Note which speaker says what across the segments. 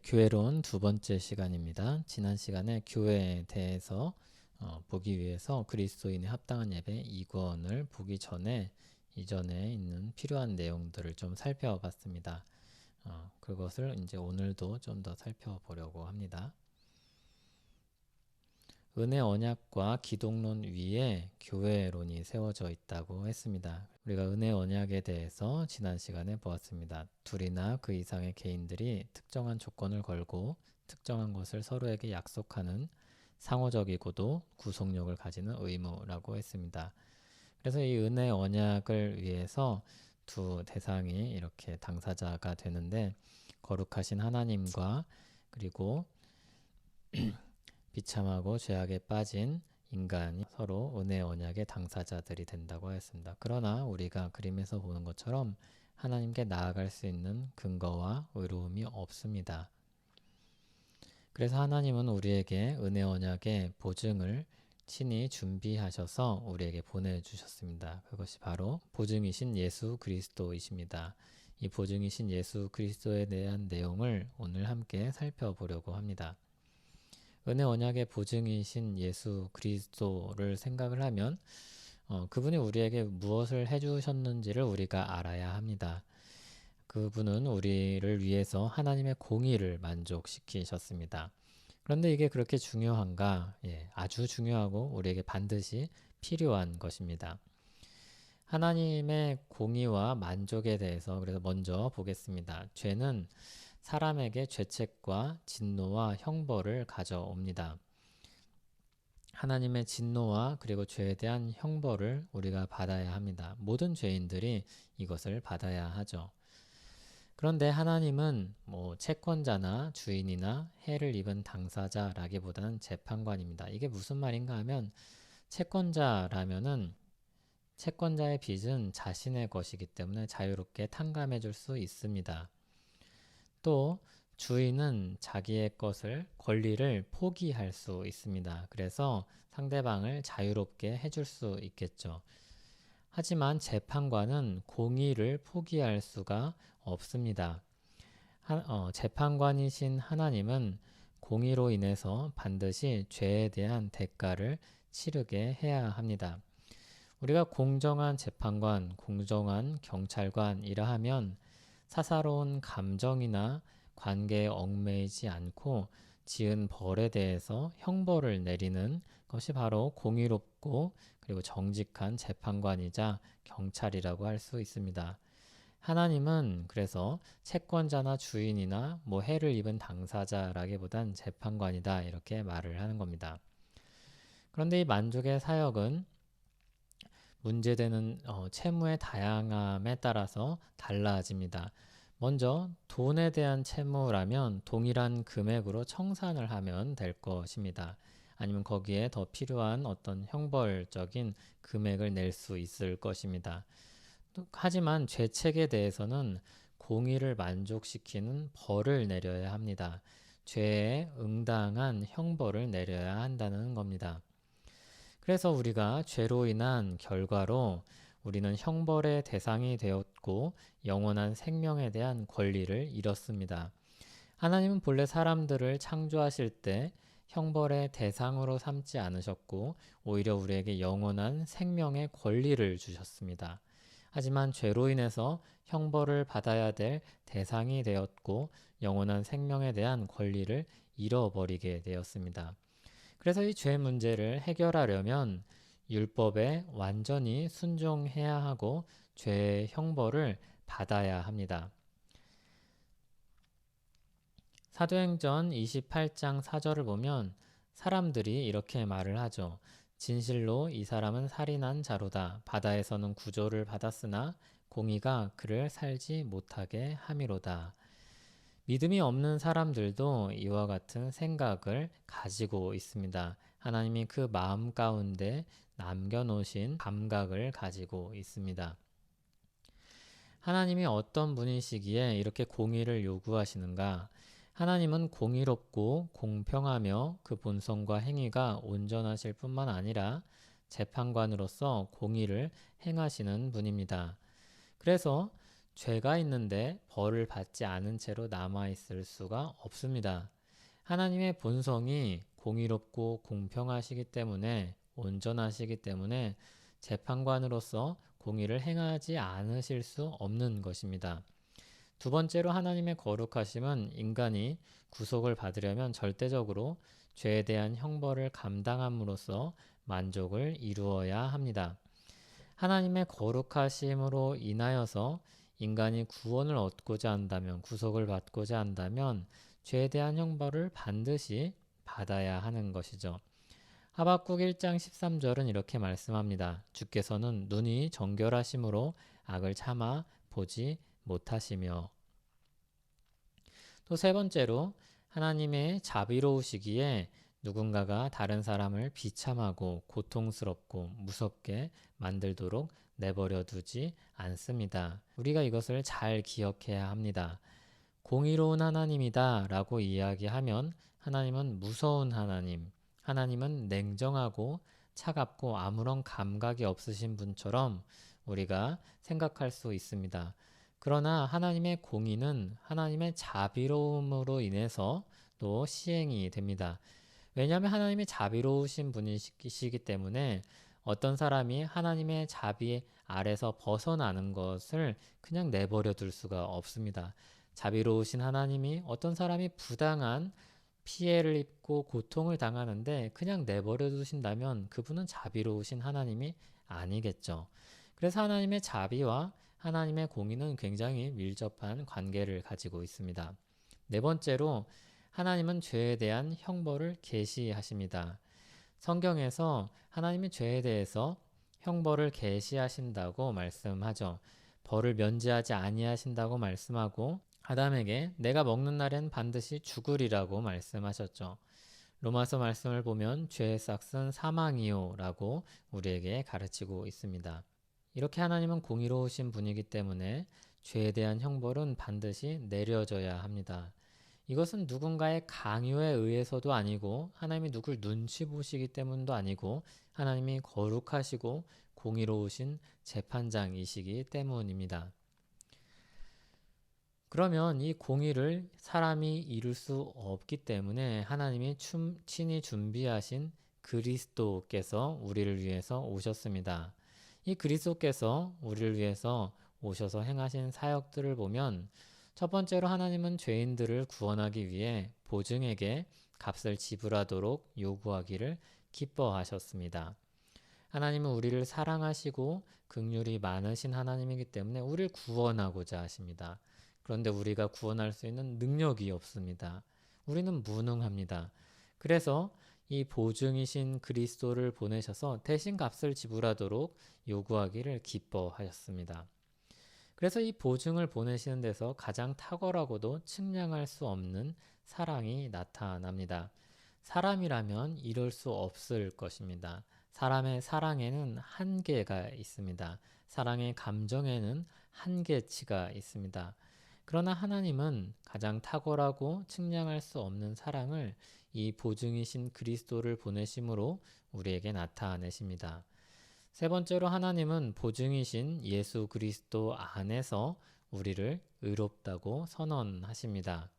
Speaker 1: 교회론 두 번째 시간입니다. 지난 시간에 교회에 대해서 보기 위해서 그리스도인의 합당한 예배 2권을 보기 전에 이전에 있는 필요한 내용들을 좀 살펴봤습니다. 그것을 이제 오늘도 좀 더 살펴보려고 합니다. 은혜 언약과 기독론 위에 교회론이 세워져 있다고 했습니다. 우리가 은혜 언약에 대해서 지난 시간에 보았습니다. 둘이나 그 이상의 개인들이 특정한 조건을 걸고 특정한 것을 서로에게 약속하는 상호적이고도 구속력을 가지는 의무라고 했습니다. 그래서 이 은혜 언약을 위해서 두 대상이 이렇게 당사자가 되는데 거룩하신 하나님과 그리고 비참하고 죄악에 빠진 인간이 서로 은혜 언약의 당사자들이 된다고 하였습니다. 그러나 우리가 그림에서 보는 것처럼 하나님께 나아갈 수 있는 근거와 의로움이 없습니다. 그래서 하나님은 우리에게 은혜 언약의 보증을 친히 준비하셔서 우리에게 보내주셨습니다. 그것이 바로 보증이신 예수 그리스도이십니다. 이 보증이신 예수 그리스도에 대한 내용을 오늘 함께 살펴보려고 합니다. 은혜 언약의 보증이신 예수 그리스도를 생각을 하면 그분이 우리에게 무엇을 해주셨는지를 우리가 알아야 합니다. 그분은 우리를 위해서 하나님의 공의를 만족시키셨습니다. 그런데 이게 그렇게 중요한가? 아주 중요하고 우리에게 반드시 필요한 것입니다. 하나님의 공의와 만족에 대해서 그래서 먼저 보겠습니다. 죄는 사람에게 죄책과 진노와 형벌을 가져옵니다. 하나님의 진노와 그리고 죄에 대한 형벌을 우리가 받아야 합니다. 모든 죄인들이 이것을 받아야 하죠. 그런데 하나님은 채권자나 주인이나 해를 입은 당사자라기보다는 재판관입니다. 이게 무슨 말인가 하면 채권자라면은 채권자의 빚은 자신의 것이기 때문에 자유롭게 탕감해 줄 수 있습니다. 또 주인은 자기의 것을 권리를 포기할 수 있습니다. 그래서 상대방을 자유롭게 해줄 수 있겠죠. 하지만 재판관은 공의를 포기할 수가 없습니다. 재판관이신 하나님은 공의로 인해서 반드시 죄에 대한 대가를 치르게 해야 합니다. 우리가 공정한 재판관, 공정한 경찰관이라 하면 사사로운 감정이나 관계에 얽매이지 않고 지은 벌에 대해서 형벌을 내리는 것이 바로 공의롭고 그리고 정직한 재판관이자 경찰이라고 할 수 있습니다. 하나님은 그래서 채권자나 주인이나 해를 입은 당사자라기보단 재판관이다 이렇게 말을 하는 겁니다. 그런데 이 만족의 사역은 문제되는 채무의 다양함에 따라서 달라집니다. 먼저 돈에 대한 채무라면 동일한 금액으로 청산을 하면 될 것입니다. 아니면 거기에 더 필요한 어떤 형벌적인 금액을 낼 수 있을 것입니다. 하지만 죄책에 대해서는 공의를 만족시키는 벌을 내려야 합니다. 죄에 응당한 형벌을 내려야 한다는 겁니다. 그래서 우리가 죄로 인한 결과로 우리는 형벌의 대상이 되었고 영원한 생명에 대한 권리를 잃었습니다. 하나님은 본래 사람들을 창조하실 때 형벌의 대상으로 삼지 않으셨고 오히려 우리에게 영원한 생명의 권리를 주셨습니다. 하지만 죄로 인해서 형벌을 받아야 될 대상이 되었고 영원한 생명에 대한 권리를 잃어버리게 되었습니다. 그래서 이 죄 문제를 해결하려면 율법에 완전히 순종해야 하고 죄의 형벌을 받아야 합니다. 사도행전 28장 4절을 보면 사람들이 이렇게 말을 하죠. 진실로 이 사람은 살인한 자로다. 바다에서는 구조를 받았으나 공의가 그를 살지 못하게 함이로다. 믿음이 없는 사람들도 이와 같은 생각을 가지고 있습니다. 하나님이 그 마음 가운데 남겨놓으신 감각을 가지고 있습니다. 하나님이 어떤 분이시기에 이렇게 공의를 요구하시는가? 하나님은 공의롭고 공평하며 그 본성과 행위가 온전하실 뿐만 아니라 재판관으로서 공의를 행하시는 분입니다. 그래서 죄가 있는데 벌을 받지 않은 채로 남아있을 수가 없습니다. 하나님의 본성이 공의롭고 공평하시기 때문에 온전하시기 때문에 재판관으로서 공의를 행하지 않으실 수 없는 것입니다. 두 번째로 하나님의 거룩하심은 인간이 구속을 받으려면 절대적으로 죄에 대한 형벌을 감당함으로써 만족을 이루어야 합니다. 하나님의 거룩하심으로 인하여서 인간이 구원을 얻고자 한다면, 구속을 받고자 한다면 죄에 대한 형벌을 반드시 받아야 하는 것이죠. 하박국 1장 13절은 이렇게 말씀합니다. 주께서는 눈이 정결하심으로 악을 참아 보지 못하시며. 또 세 번째로 하나님의 자비로우시기에 누군가가 다른 사람을 비참하고 고통스럽고 무섭게 만들도록 내버려 두지 않습니다. 우리가 이것을 잘 기억해야 합니다. 공의로운 하나님이다 라고 이야기하면 하나님은 무서운 하나님, 하나님은 냉정하고 차갑고 아무런 감각이 없으신 분처럼 우리가 생각할 수 있습니다. 그러나 하나님의 공의는 하나님의 자비로움으로 인해서 또 시행이 됩니다. 왜냐하면 하나님이 자비로우신 분이시기 때문에 어떤 사람이 하나님의 자비 아래서 벗어나는 것을 그냥 내버려 둘 수가 없습니다. 자비로우신 하나님이 어떤 사람이 부당한 피해를 입고 고통을 당하는데 그냥 내버려 두신다면 그분은 자비로우신 하나님이 아니겠죠. 그래서 하나님의 자비와 하나님의 공의는 굉장히 밀접한 관계를 가지고 있습니다. 네 번째로 하나님은 죄에 대한 형벌을 계시하십니다. 성경에서 하나님이 죄에 대해서 형벌을 계시하신다고 말씀하죠. 벌을 면제하지 아니하신다고 말씀하고 아담에게 내가 먹는 날엔 반드시 죽으리라고 말씀하셨죠. 로마서 말씀을 보면 죄의 삭은 사망이요 라고 우리에게 가르치고 있습니다. 이렇게 하나님은 공의로우신 분이기 때문에 죄에 대한 형벌은 반드시 내려져야 합니다. 이것은 누군가의 강요에 의해서도 아니고 하나님이 누굴 눈치 보시기 때문도 아니고 하나님이 거룩하시고 공의로우신 재판장이시기 때문입니다. 그러면 이 공의를 사람이 이룰 수 없기 때문에 하나님이 친히 준비하신 그리스도께서 우리를 위해서 오셨습니다. 이 그리스도께서 우리를 위해서 오셔서 행하신 사역들을 보면 첫 번째로 하나님은 죄인들을 구원하기 위해 보증에게 값을 지불하도록 요구하기를 기뻐하셨습니다. 하나님은 우리를 사랑하시고 긍휼이 많으신 하나님이기 때문에 우리를 구원하고자 하십니다. 그런데 우리가 구원할 수 있는 능력이 없습니다. 우리는 무능합니다. 그래서 이 보증이신 그리스도를 보내셔서 대신 값을 지불하도록 요구하기를 기뻐하셨습니다. 그래서 이 보증을 보내시는 데서 가장 탁월하고도 측량할 수 없는 사랑이 나타납니다. 사람이라면 이럴 수 없을 것입니다. 사람의 사랑에는 한계가 있습니다. 사랑의 감정에는 한계치가 있습니다. 그러나 하나님은 가장 탁월하고 측량할 수 없는 사랑을 이 보증이신 그리스도를 보내심으로 우리에게 나타내십니다. 세 번째로 하나님은 보증이신 예수 그리스도 안에서 우리를 의롭다고 선언하십니다.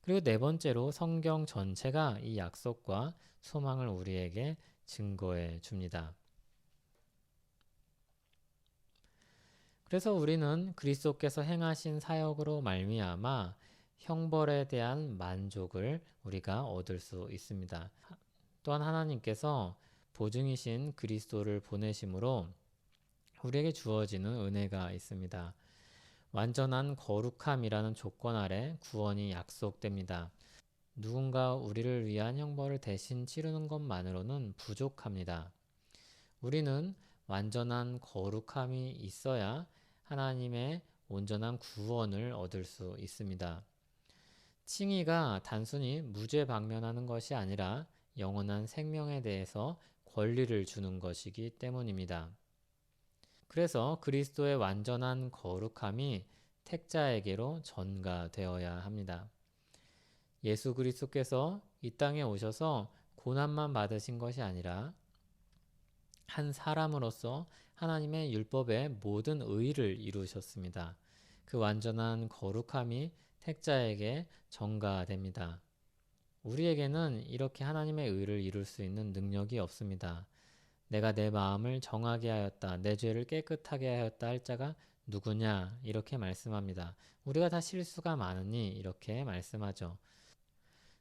Speaker 1: 그리고 네 번째로 성경 전체가 이 약속과 소망을 우리에게 증거해 줍니다. 그래서 우리는 그리스도께서 행하신 사역으로 말미암아 형벌에 대한 만족을 우리가 얻을 수 있습니다. 또한 하나님께서 보증이신 그리스도를 보내심으로 우리에게 주어지는 은혜가 있습니다. 완전한 거룩함이라는 조건 아래 구원이 약속됩니다. 누군가 우리를 위한 형벌을 대신 치르는 것만으로는 부족합니다. 우리는 완전한 거룩함이 있어야 하나님의 온전한 구원을 얻을 수 있습니다. 칭의가 단순히 무죄 방면하는 것이 아니라 영원한 생명에 대해서 권리를 주는 것이기 때문입니다. 그래서 그리스도의 완전한 거룩함이 택자에게로 전가되어야 합니다. 예수 그리스도께서 이 땅에 오셔서 고난만 받으신 것이 아니라 한 사람으로서 하나님의 율법의 모든 의를 이루셨습니다. 그 완전한 거룩함이 택자에게 전가됩니다. 우리에게는 이렇게 하나님의 의를 이룰 수 있는 능력이 없습니다. 내가 내 마음을 정하게 하였다, 내 죄를 깨끗하게 하였다 할 자가 누구냐? 이렇게 말씀합니다. 우리가 다 실수가 많으니 이렇게 말씀하죠.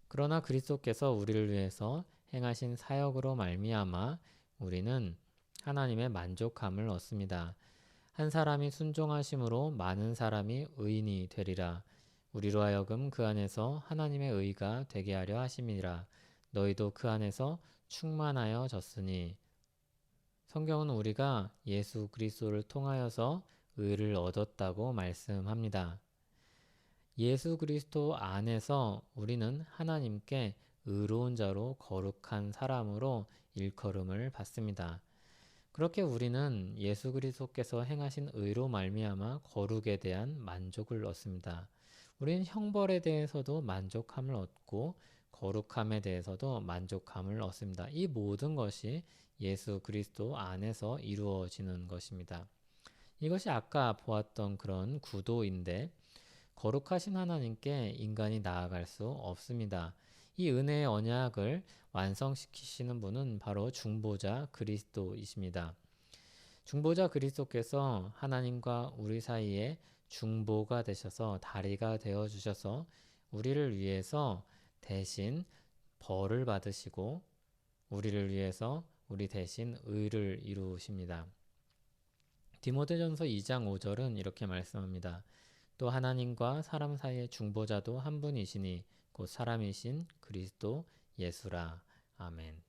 Speaker 1: 그러나 그리스도께서 우리를 위해서 행하신 사역으로 말미암아 우리는 하나님의 만족함을 얻습니다. 한 사람이 순종하심으로 많은 사람이 의인이 되리라. 우리로 하여금 그 안에서 하나님의 의가 되게 하려 하심이라. 너희도 그 안에서 충만하여졌으니. 성경은 우리가 예수 그리스도를 통하여서 의를 얻었다고 말씀합니다. 예수 그리스도 안에서 우리는 하나님께 의로운 자로 거룩한 사람으로 일컬음을 받습니다. 그렇게 우리는 예수 그리스도께서 행하신 의로 말미암아 거룩에 대한 만족을 얻습니다. 우리는 형벌에 대해서도 만족함을 얻고 거룩함에 대해서도 만족함을 얻습니다. 이 모든 것이 예수 그리스도 안에서 이루어지는 것입니다. 이것이 아까 보았던 그런 구도인데 거룩하신 하나님께 인간이 나아갈 수 없습니다. 이 은혜의 언약을 완성시키시는 분은 바로 중보자 그리스도이십니다. 중보자 그리스도께서 하나님과 우리 사이에 중보가 되셔서 다리가 되어 주셔서 우리를 위해서 대신 벌을 받으시고 우리를 위해서 우리 대신 의를 이루십니다. 디모데전서 2장 5절은 이렇게 말씀합니다. 또 하나님과 사람 사이의 중보자도 한 분이시니 곧 사람이신 그리스도 예수라. 아멘.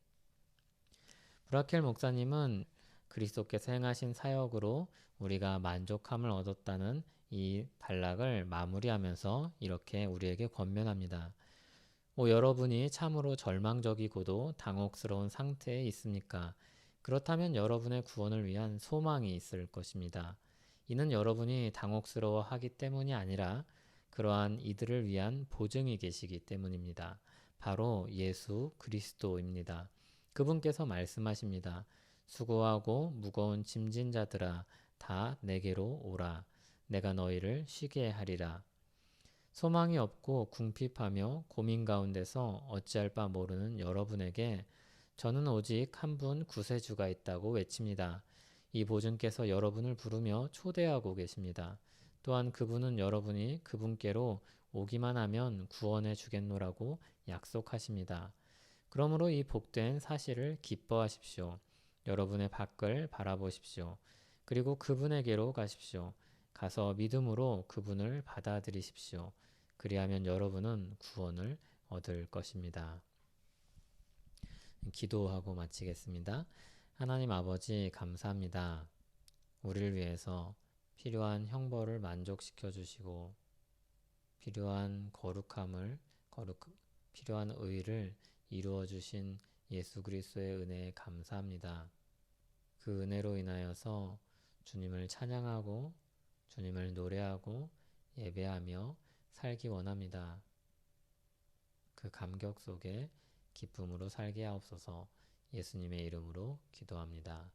Speaker 1: 브라켈 목사님은 그리스도께서 행하신 사역으로 우리가 만족함을 얻었다는 이 단락을 마무리하면서 이렇게 우리에게 권면합니다. 여러분이 참으로 절망적이고도 당혹스러운 상태에 있습니까? 그렇다면 여러분의 구원을 위한 소망이 있을 것입니다. 이는 여러분이 당혹스러워하기 때문이 아니라 그러한 이들을 위한 보증이 계시기 때문입니다. 바로 예수 그리스도입니다. 그분께서 말씀하십니다. 수고하고 무거운 짐진 자들아 다 내게로 오라. 내가 너희를 쉬게 하리라. 소망이 없고 궁핍하며 고민 가운데서 어찌할 바 모르는 여러분에게 저는 오직 한 분 구세주가 있다고 외칩니다. 이 보증께서 여러분을 부르며 초대하고 계십니다. 또한 그분은 여러분이 그분께로 오기만 하면 구원해 주겠노라고 약속하십니다. 그러므로 이 복된 사실을 기뻐하십시오. 여러분의 밖을 바라보십시오. 그리고 그분에게로 가십시오. 가서 믿음으로 그분을 받아들이십시오. 그리하면 여러분은 구원을 얻을 것입니다. 기도하고 마치겠습니다. 하나님 아버지 감사합니다. 우리를 위해서 필요한 형벌을 만족시켜 주시고 필요한 필요한 의를 이루어 주신 예수 그리스도의 은혜에 감사합니다. 그 은혜로 인하여서 주님을 찬양하고 주님을 노래하고 예배하며 살기 원합니다. 그 감격 속에 기쁨으로 살게 하옵소서. 예수님의 이름으로 기도합니다.